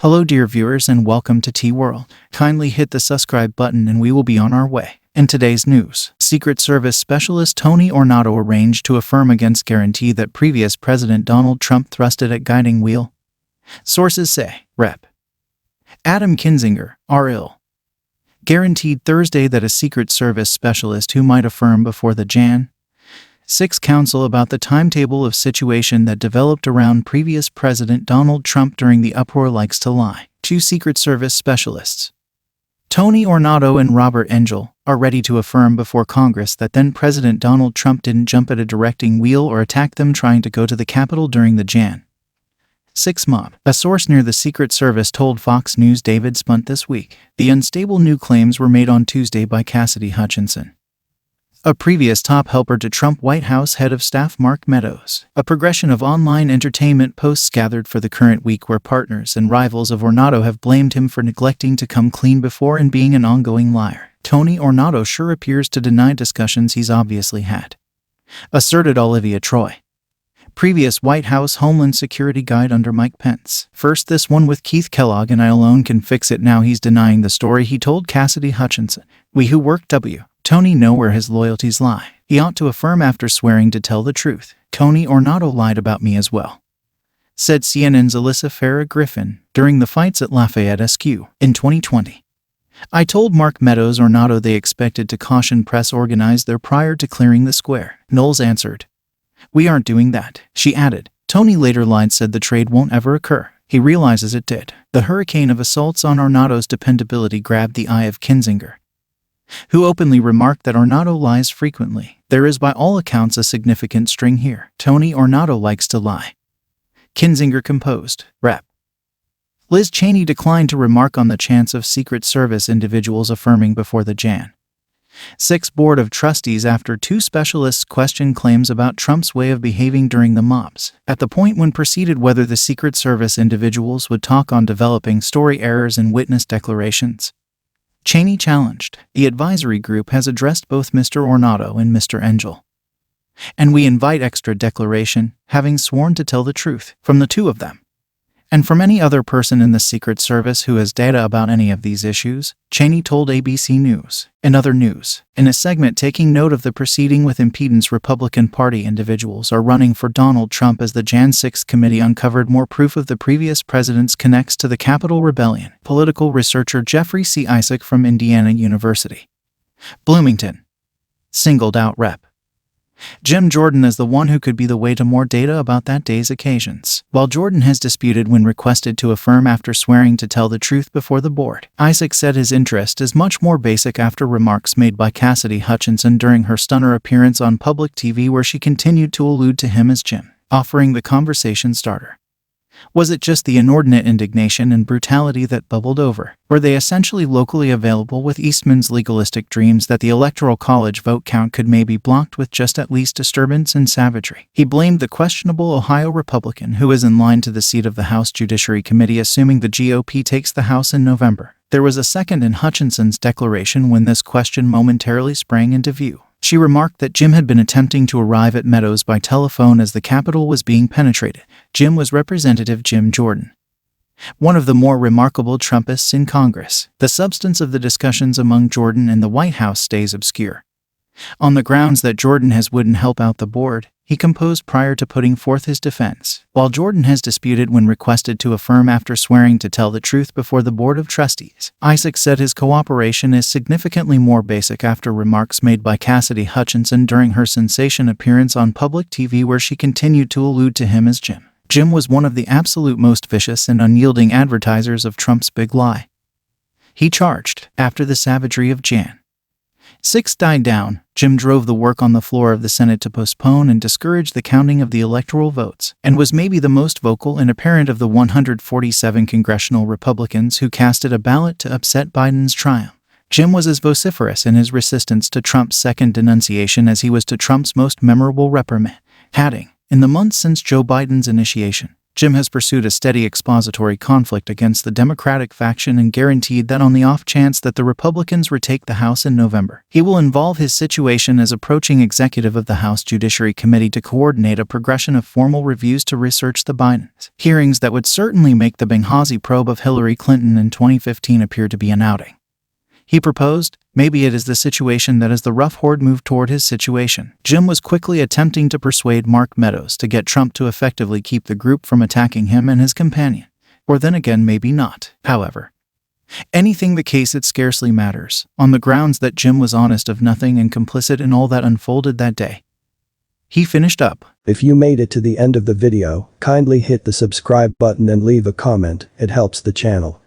Hello dear viewers and welcome to T-World. Kindly hit the subscribe button and we will be on our way. In today's news, Secret Service Specialist Tony Ornato arranged to affirm against guarantee that previous President Donald Trump thrusted at guiding wheel. Sources say, Rep. Adam Kinzinger, R.L. guaranteed Thursday that a Secret Service specialist who might affirm before the Jan. 6 Council about the timetable of situation that developed around previous President Donald Trump during the uproar likes to lie. 2 Secret Service specialists, Tony Ornato and Robert Engel, are ready to affirm before Congress that then President Donald Trump didn't jump at a directing wheel or attack them trying to go to the Capitol during the Jan. 6 mob. A source near the Secret Service told Fox News David Spunt this week. The unstable new claims were made on Tuesday by Cassidy Hutchinson, a previous top helper to Trump White House head of staff Mark Meadows. A progression of online entertainment posts gathered for the current week where partners and rivals of Ornato have blamed him for neglecting to come clean before and being an ongoing liar. Tony Ornato sure appears to deny discussions he's obviously had, asserted Olivia Troy, previous White House Homeland Security guide under Mike Pence. First this one with Keith Kellogg and I alone can fix it. Now he's denying the story. He told Cassidy Hutchinson, "We who work Tony know where his loyalties lie. He ought to affirm after swearing to tell the truth. Tony Ornato lied about me as well," said CNN's Alyssa Farah Griffin during the fights at Lafayette SQ in 2020. "I told Mark Meadows Ornato they expected to caution press organize there prior to clearing the square." Knowles answered, "We aren't doing that." She added, Tony later lied, said the trade won't ever occur. He realizes it did. The hurricane of assaults on Ornato's dependability grabbed the eye of Kinzinger, who openly remarked that Ornato lies frequently. "There is by all accounts a significant string here. Tony Ornato likes to lie," Kinzinger composed. Rep. Liz Cheney declined to remark on the chance of Secret Service individuals affirming before the Jan. 6 Board of Trustees after 2 specialists questioned claims about Trump's way of behaving during the mobs. At the point when proceeded whether the Secret Service individuals would talk on developing story errors and witness declarations, Cheney challenged, "The advisory group has addressed both Mr. Ornato and Mr. Engel, and we invite extra declaration, having sworn to tell the truth, from the 2 of them, and from any other person in the Secret Service who has data about any of these issues," Cheney told ABC News. In other news, in a segment taking note of the proceeding with impedance, Republican Party individuals are running for Donald Trump as the Jan 6 committee uncovered more proof of the previous president's connects to the Capitol rebellion. Political researcher Jeffrey C. Isaac from Indiana University, Bloomington, singled out Rep. Jim Jordan as the one who could be the way to more data about that day's occasions. While Jordan has disputed when requested to affirm after swearing to tell the truth before the board, Isaac said his interest is much more basic after remarks made by Cassidy Hutchinson during her stunner appearance on public TV where she continued to allude to him as Jim, offering the conversation starter. Was it just the inordinate indignation and brutality that bubbled over? Were they essentially locally available with Eastman's legalistic dreams that the Electoral College vote count could maybe blocked with just at least disturbance and savagery? He blamed the questionable Ohio Republican who is in line to the seat of the House Judiciary Committee assuming the GOP takes the House in November. There was a second in Hutchinson's declaration when this question momentarily sprang into view. She remarked that Jim had been attempting to arrive at Meadows by telephone as the Capitol was being penetrated. Jim was Representative Jim Jordan, one of the more remarkable Trumpists in Congress. The substance of the discussions among Jordan and the White House stays obscure, on the grounds that Jordan wouldn't help out the board, he composed prior to putting forth his defense. While Jordan has disputed when requested to affirm after swearing to tell the truth before the Board of Trustees, Isaac said his cooperation is significantly more basic after remarks made by Cassidy Hutchinson during her sensation appearance on public TV where she continued to allude to him as Jim. Jim was one of the absolute most vicious and unyielding advertisers of Trump's big lie, he charged. After the savagery of Jan. 6 died down, Jim drove the work on the floor of the Senate to postpone and discourage the counting of the electoral votes, and was maybe the most vocal and apparent of the 147 congressional Republicans who casted a ballot to upset Biden's triumph. Jim was as vociferous in his resistance to Trump's second denunciation as he was to Trump's most memorable reprimand, adding, "In the months since Joe Biden's initiation, Jim has pursued a steady expository conflict against the Democratic faction and guaranteed that on the off chance that the Republicans retake the House in November, he will involve his situation as approaching executive of the House Judiciary Committee to coordinate a progression of formal reviews to research the Bidens. Hearings that would certainly make the Benghazi probe of Hillary Clinton in 2015 appear to be an outing. He proposed, maybe it is the situation that is the rough horde move toward his situation. Jim was quickly attempting to persuade Mark Meadows to get Trump to effectively keep the group from attacking him and his companion. Or then again, maybe not. However, anything the case, it scarcely matters, on the grounds that Jim was honest of nothing and complicit in all that unfolded that day. He finished up. If you made it to the end of the video, kindly hit the subscribe button and leave a comment, it helps the channel.